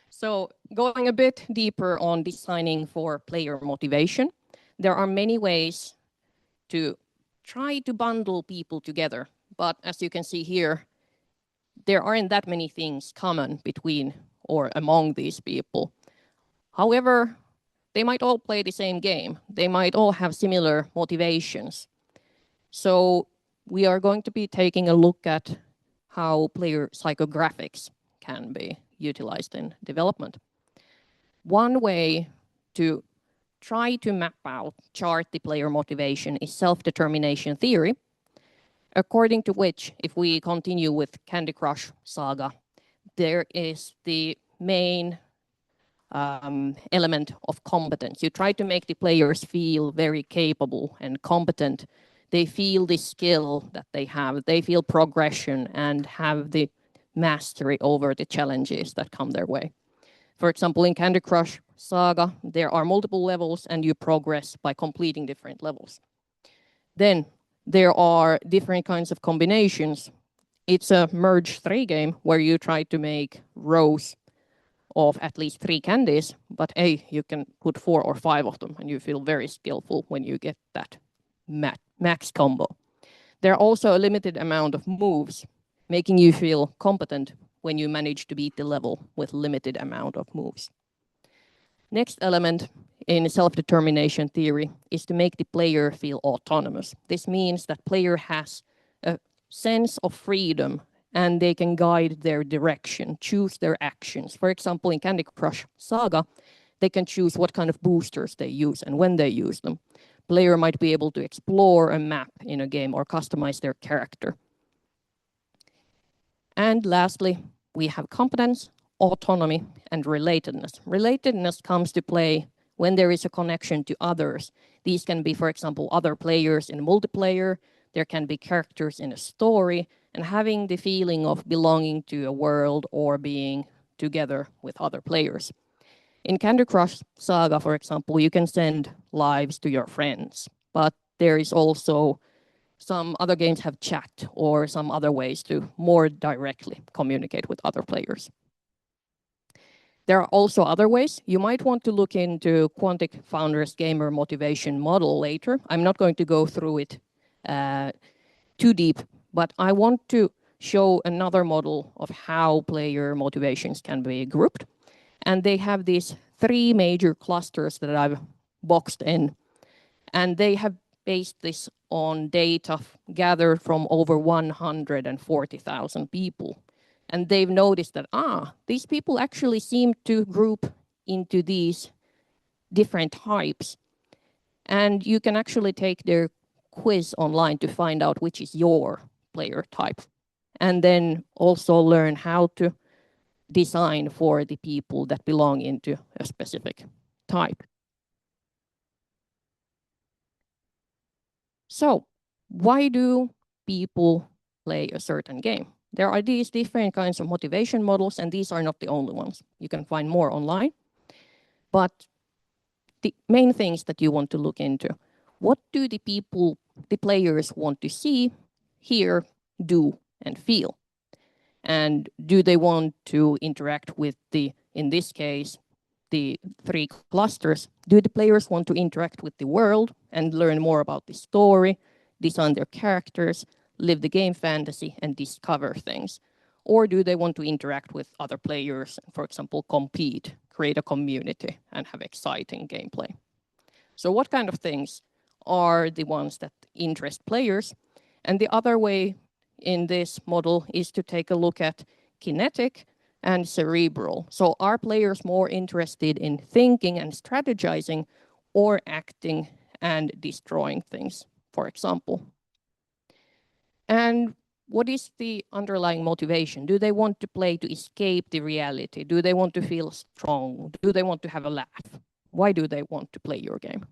So going a bit deeper on designing for player motivation, there are many ways to try to bundle people together. But as you can see here, there aren't that many things common between or among these people. However, they might all play the same game. They might all have similar motivations. So we are going to be taking a look at how player psychographics can be utilized in development. One way to try to map out, chart the player motivation is self-determination theory, according to which, if we continue with Candy Crush Saga, there is the main element of competence. You try to make the players feel very capable and competent. They feel the skill that they have. They feel progression and have the mastery over the challenges that come their way. For example, in Candy Crush Saga, there are multiple levels and you progress by completing different levels. Then there are different kinds of combinations. It's a merge 3 game where you try to make rows of at least 3 candies, but you can put 4 or 5 of them and you feel very skillful when you get that max combo. There are also a limited amount of moves, making you feel competent when you manage to beat the level with limited amount of moves. Next element in self-determination theory is to make the player feel autonomous. This means that player has a sense of freedom and they can guide their direction, choose their actions. For example, in Candy Crush Saga, they can choose what kind of boosters they use and when they use them. Player might be able to explore a map in a game or customize their character. And lastly, we have competence, autonomy, and relatedness. Relatedness comes to play when there is a connection to others. These can be, for example, other players in multiplayer. There can be characters in a story, and having the feeling of belonging to a world or being together with other players. In Candy Crush Saga, for example, you can send lives to your friends, but there is also some other games have chat or some other ways to more directly communicate with other players. There are also other ways. You might want to look into Quantic Founders Gamer Motivation Model later. I'm not going to go through it too deep, but I want to show another model of how player motivations can be grouped. And they have these 3 major clusters that I've boxed in. And they have based this on data gathered from over 140,000 people. And they've noticed that, these people actually seem to group into these different types. And you can actually take their quiz online to find out which is your player type. And then also learn how to design for the people that belong into a specific type. So why do people play a certain game? There are these different kinds of motivation models, and these are not the only ones. You can find more online. But the main things that you want to look into, what do the players want to see, hear, do, and feel? And do they want to interact with in this case, the 3 clusters? Do the players want to interact with the world and learn more about the story, design their characters, live the game fantasy, and discover things? Or do they want to interact with other players, for example, compete, create a community, and have exciting gameplay? So what kind of things are the ones that interest players? And the other way in this model is to take a look at kinetic and cerebral. So are players more interested in thinking and strategizing or acting and destroying things, for example? And what is the underlying motivation? Do they want to play to escape the reality? Do they want to feel strong? Do they want to have a laugh? Why do they want to play your game?